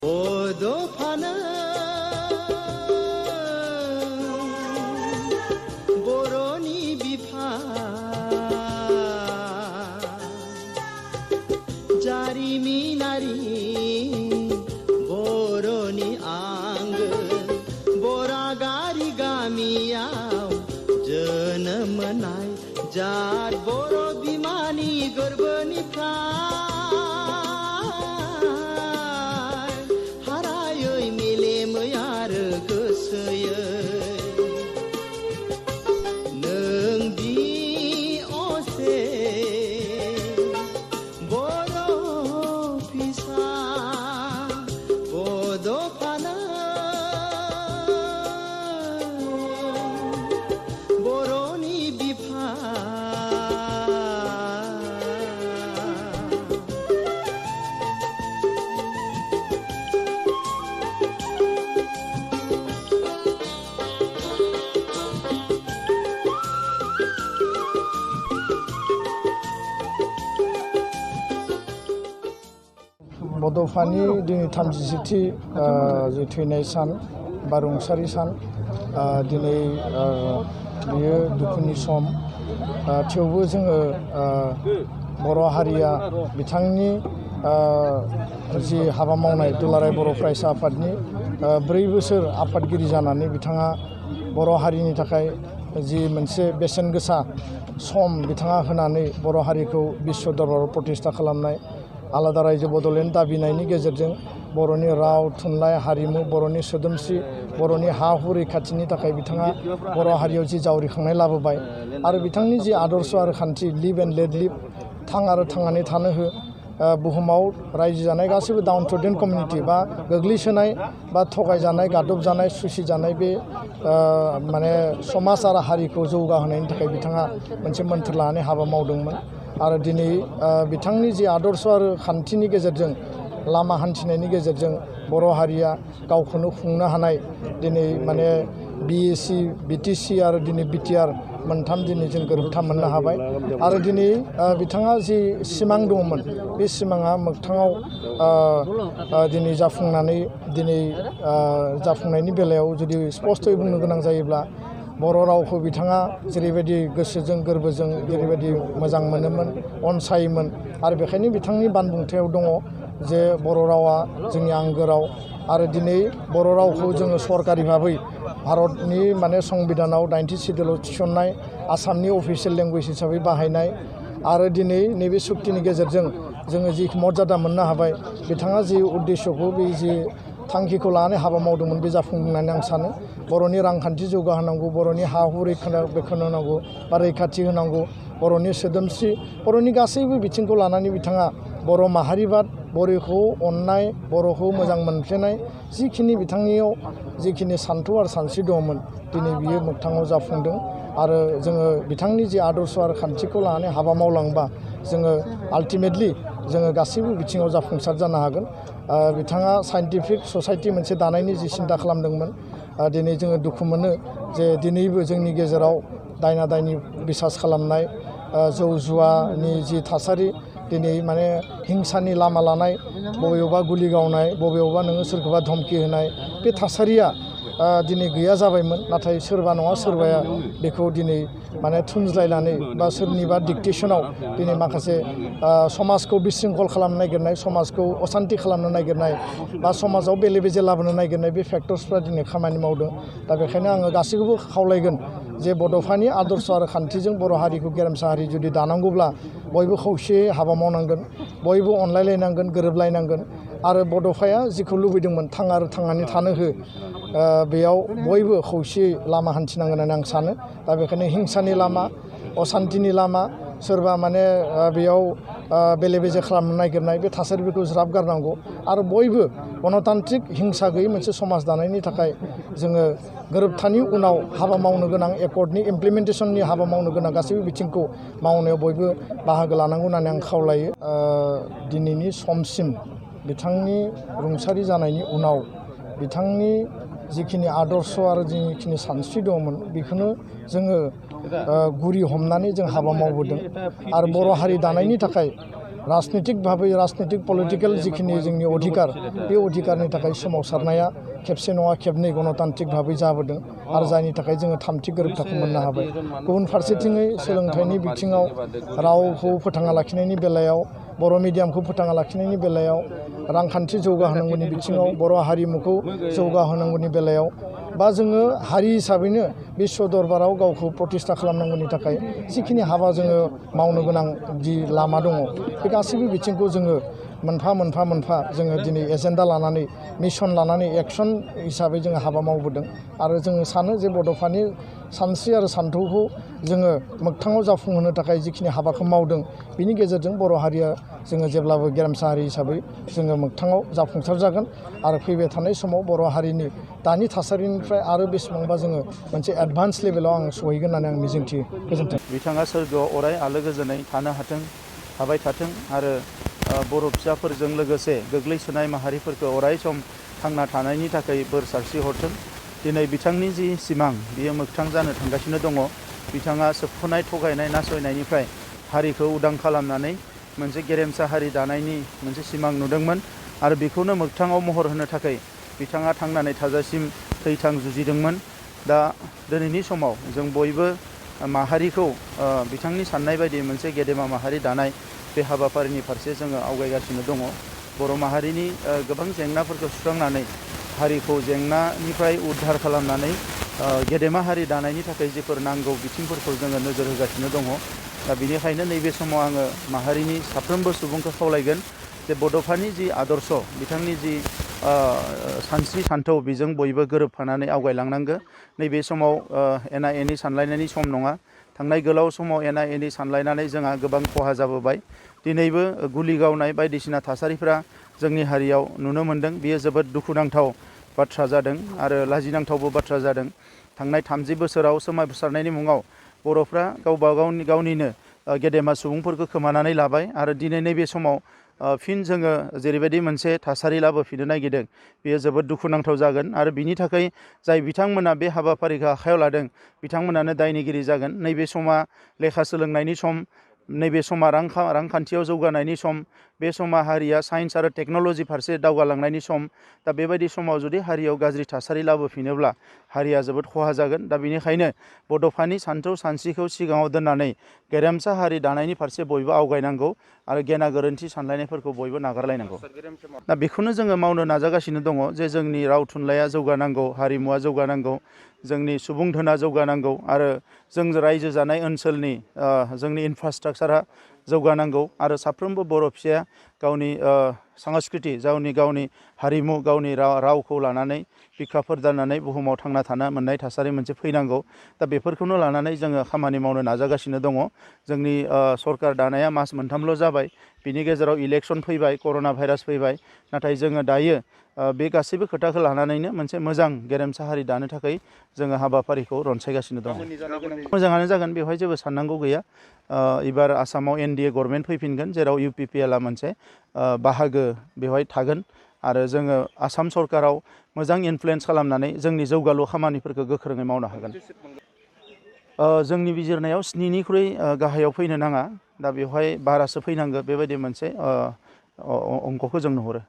बड'फानो बर'नि बिफा जारिमिनारि बर'नि आंगो बरागारि गामियाव जोनोम मोननाय जार बर' बिमानि गोरबोनिफ्राय बड'फानि दिनै 37थि जे थैनाय सान बा रुंसारि सान दिनै बेयो दुखुनि सम थेवबो जोङो बर' हारिया बिथांनि जि हाबा मावनाय दुलाराय बर' फरायसा आफादनि 4 बोसोर आफादगिरि जानानै बिथाङा बर' हारिनि थाखाय जि मोनसे बेसेन गोसा सम बिथाङा होनानै बर' हारिखौ बिश्व दरबाराव प्रतिष्ठा खालामनाय आलादा रायजो बड'लेण्ड दाबिनायनि गेजेरजों बर'नि राव थुनलाइ हारिमु बर'नि सोदोमस्रि बर'नि हा हु रैखाथिनि थाखाय बिथाङा बर' हारियाव जि जावरिखांनाय लाबोबाय आरो बिथांनि जि आदर्श आरो खान्थि लिभ एन्ड लेट लिभ थां आरो थांनानै थानो हो बुहुमाव रायजो जानाय गासैबो डाउन टु कमिउनिटि बा गोग्लैसोनाय बा थगायजानाय गादबजानाय सुसिजानाय बे माने समाज आरो हारिखौ जौगाहोनायनि थाखाय बिथाङा मोनसे मोन्थोर लानानै हाबा मावदोंमोन आरो दिनै बिथांनि जि आदर्श आरो खान्थिनि गेजेरजों लामा हान्थिनायनि गेजेरजों बर' हारिया गावखौनो खुंनो हानाय दिनै माने BAC BTC आरो दिनै BTR मोनथाम दिनै जों गोरोबथा मोननो हाबाय आरो दिनै बिथाङा जि सिमां दंमोन बे सिमाङा मोगथाङाव दिनै जाफुंनानै दिनै जाफुंनायनि बेलायाव जुदि स्पष्टयै बुंनो गोनां जायोब्ला बर' रावखौ बिथाङा जेरैबायदि गोसोजों गोरबोजों जेरैबायदि मोजां मोनोमोन अनसायोमोन आरो बेखायनो बिथांनि बानबुंथायाव दङ जे बर' रावा जोंनि आंगो राव आरो दिनै बर' रावखौ जोङो सरकारि भाबै भारतनि माने संबिधानाव 90 सिडिउलाव थिसननाय आसामनि अफिसियेल लेंगुवेज हिसाबै बाहायनाय आरो दिनै नैबे सुक्तिनि गेजेरजों जोङो जि मर्यादा मोननो हाबाय बिथाङा जि उद्देश्यखौ बे जि थांखिखौ लानानै हाबा मावदोंमोन बे जाफुंदों होननानै आं सानो बर'नि रांखान्थि जौगाहोनांगौ बर'नि हा हु बेखेवनो होनांगौ बा रैखाथि होनांगौ बर'नि सोदोमस्रि बर'नि गासैबो बिथिंखौ लानानै बिथाङा बर' माहारिबाद बर'खौ अननाय बर'खौ मोजां मोनफ्लेनाय जिखिनि बिथांनियाव जिखिनि सान्थौ आरो सानस्रि दङमोन दिनै बियो मोगथाङाव जाफुंदों आरो जोङो बिथांनि जि आदर्श आरो खान्थिखौ लानानै हाबा मावलांबा जोङो आल्टिमेटलि जोङो गासैबो बिथिङाव जाफुंसार जानो हागोन बिथाङा साइन्टिफिक ससाइटि मोनसे दानायनि जि सिन्था खालामदोंमोन दिनै जोङो दुखु मोनो जे दिनैबो जोंनि गेजेराव दायना दायनि बिसास खालामनाय जौ जुवानि जि थासारि दिनै माने हिंसानि लामा लानाय बबेयावबा गुलि गावनाय बबेयावबा नोङो सोरखौबा धमकि होनाय बे थासारिया दिनै गैया जाबायमोन नाथाय सोरबा नङा सोरबाया बेखौ दिनै माने थुनज्लायनानै बा सोरनिबा डिक्टेसनाव दिनै माखासे समाजखौ बिशृंखल खालामनो नागिरनाय समाजखौ असान्ति खालामनो नागिरनाय बा समाजाव बेले बेजे लाबोनो नागिरनाय बे फेक्टर्सफ्रा दिनै खामानि मावदों दा बेखायनो आङो गासैखौबो खावलायगोन जे बड'फानि आदर्श आरो खान्थिजों बर' हारिखौ गेरेमसा हारि जुदि दानांगौब्ला बयबो खौसेयै हाबा मावनांगोन बयबो अनलायलायनांगोन गोरोबलायनांगोन आरो बड'फाया जिखौ लुबैदोंमोन थां आरो थांनानै थानो हो बेयाव बयबो खौसेयै लामा हान्थिनांगोन होननानै आं सानो दा बेखायनो हिंसानि लामा असान्तिनि लामा सोरबा माने बेयाव बेले बेजे खालामनो नागिरनाय बे थासारिफोरखौ ज्राब गारनांगौ आरो बयबो गणतान्त्रिक हिंसा गैयै मोनसे समाज दानायनि थाखाय जोङो गोरोबथानि उनाव हाबा मावनो गोनां एकर्डनि इमप्लिमेन्टेसननि हाबा मावनो गोनां गासैबो बिथिंखौ मावनायाव बयबो बाहागो लानांगौ होननानै आं खावलायो दिनैनि समसिम बिथांनि रुंसारि जानायनि उनाव बिथांनि जिखिनि आदर्श आरो जिखिनि सानस्रि दंमोन बेखौनो जोङो गुरि हमनानै जों हाबा मावबोदों आरो बर' हारि दानायनि थाखाय राजनितिक भाबै राजनितिक पलिटिकेल जिखिनि जोंनि अधिकार बे अधिकारनि थाखाय सोमावसारनाया खेबसे नङा खेबनै गणतान्त्रिक भाबै जाबोदों आरो जायनि थाखाय जोङो थामथि गोरोबथाखौ मोननो हाबाय गुबुन फारसेथिङै सोलोंथाइनि बिथिङाव रावखौ फोथांना लाखिनायनि बेलायाव बर' मिडियामखौ फोथांना लाखिनायनि बेलायाव रांखान्थि जौगाहोनांगौनि बिथिङाव बर' हारिमुखौ जौगाहोनांगौनि बेलायाव बा जोङो हारि हिसाबैनो बिश्व दरबाराव गावखौ प्रतिष्ठा खालामनांगौनि थाखाय जिखिनि हाबा जोङो मावनो गोनां जि लामा दङ बे गासैबो बिथिंखौ जोङो मोनफा जोङो दिनै एजेन्डा लानानै मिशन लानानै एक्सन हिसाबै जोङो हाबा मावबोदों आरो जोङो सानो जे बड'फानि सानस्रि आरो सान्थौखौ जोङो मोगथाङाव जाफुंहोनो थाखाय जिखिनि हाबाखौ मावदों बिनि गेजेरजों बर' हारिया जोङो जेब्लाबो गेरेमसा हारि हिसाबै जोङो मोगथाङाव जाफुंसार जागोन आरो फैबाय थानाय समाव बर' हारिनि दानि थासारिनिफ्राय आरो बेसेबांबा जोङो मोनसे एडभान्स लेभेलाव आं सहैगोन होननानै आं मिजिंथियो गोजोन्थों। बिथाङा सोरगोआव अराय आलो गोजोनै थानो हाथों थाबाय थाथों आरो बर' फिसाफोरजों लोगोसे गोग्लैसोनाय माहारिफोरखौ अराय सम थांना थानायनि थाखाय बोर सारस्रि हरथों। दिनै बिथांनि जि सिमां बियो मोगथां जानो थांगासिनो दङ। बिथाङा सोबख'नाय थगायनाय नासयनायनिफ्राय हारिखौ उदां खालामनानै मोनसे गेरेमसा हारि दानायनि मोनसे सिमां नुदोंमोन आरो बेखौनो मोगथाङाव महर होनो थाखाय बिथाङा थांनानै थाजासिम थैथां जुजिदोंमोन। दा दिनैनि समाव जों बयबो माहारिखौ बिथांनि साननाय बायदि मोनसे गेदेमा माहारि दानाय बे हाबाफारिनि फारसे जोङो आवगायगासिनो दङ। बर' माहारिनि गोबां जेंनाफोरखौ सुस्रांनानै हारिखौ जेंनानिफ्राय उद्धार खालामनानै गेदेमा हारि दानायनि थाखाय जेफोर नांगौ बिथिंफोरखौ जोङो नोजोर होगासिनो दङ। दा बेनिखायनो नैबे समाव आङो माहारिनि साफ्रोमबो सुबुंखौ खावलायगोन जे बड'फानि जि आदर्श बिथांनि जि सानस्रि सान्थौ बेजों बयबो गोरोबफानानै आवगायलांनांगौ। नैबे समाव एना एनि सानलायनायनि सम नङा। थांनाय गोलाव समाव एना एनि सानलायनानै जोंहा गोबां खहा जाबोबाय। दिनैबो गुलि गावनाय बायदिसिना थासारिफ्रा जोंनि हारियाव नुनो मोन्दों। बियो जोबोद दुखुनांथाव बाथ्रा जादों आरो लाजिनांथावबो बाथ्रा जादों। थांनाय 30 बोसोराव सोमावसारनायनि मुङाव बर'फ्रा गावनिनो गेदेमा सुबुंफोरखौ खोमानानै लाबाय आरो दिनै नैबे समाव फिन जोङो जेरैबायदि मोनसे थासारि लाबोफिननो नागिरदों बेयो जोबोद दुखुनांथाव जागोन आरो बिनि थाखाय जाय बिथांमोना बे हाबाफारिखौ आखायाव लादों बिथांमोनानो दायनिगिरि जागोन। नैबे समा लेखा सोलोंनायनि सम, नैबे समा रांखान्थियाव जौगानायनि सम, बे समा हारिया साइन्स आरो टेक्न'लजि फारसे दावगालांनायनि सम। दा बेबायदि समाव जुदि हारियाव गाज्रि थासारि लाबोफिनोब्ला हारिया जोबोद खहा जागोन। दा बेनिखायनो बड'फानि सान्थौ सानस्रिखौ सिगाङाव दोननानै गेरेमसा हारि दानायनि फारसे बयबो आवगायनांगौ आरो गेना गोरोन्थि सानलायनायफोरखौ बयबो नागारलायनांगौ। दा बेखौनो जोङो मावनो नाजागासिनो दङ जे जोंनि राव थुनलाइया जौगानांगौ, हारिमुवा जौगानांगौ, जोंनि सुबुं धोना जौगानांगौ आरो जों रायजो जानाय ओनसोलनि जोंनि इनफ्रास्ट्राक्चारा जौगानांगौ आरो साफ्रोमबो बर' फिसाया गावनि संस्कृति गावनि हारिमु गावनि रावखौ लानानै बिखाफोर जानानै बुहुमाव थांना थानो मोननाय थासारि मोनसे फैनांगौ। दा बेफोरखौनो लानानै जोङो खामानि मावनो नाजागासिनो दङ। जोंनि सरकार दानाया मास मोनथामल' जाबाय। बिनि गेजेराव इलेक्सन फैबाय, कर'ना भाइरास फैबाय। नाथाय जोङो दायो बे गासैबो खोथाखौ लानानैनो मोनसे मोजां गेरेमसा हारि दानो थाखाय जोङो हाबाफारिखौ रनसायगासिनो दङ। मोजाङानो जागोन, बेवहाय जेबो साननांगौ गैया। एबार आसामाव NDA गभर्नमेन्ट फैफिनगोन जेराव UPPLआ मोनसे बाहागो बेवहाय थागोन आरो जोङो आसाम सरकाराव मोजां इनफ्लुयेन्स खालामनानै जोंनि जौगालु खामानिफोरखौ गोख्रोङै मावनो हागोन। जोंनि बिजिरनायाव 7निख्रुइ गाहायाव फैनो नाङा। दा बेवहाय बारासो फैनांगौ बेबायदि मोनसे अंकखौ जों नुहुरो।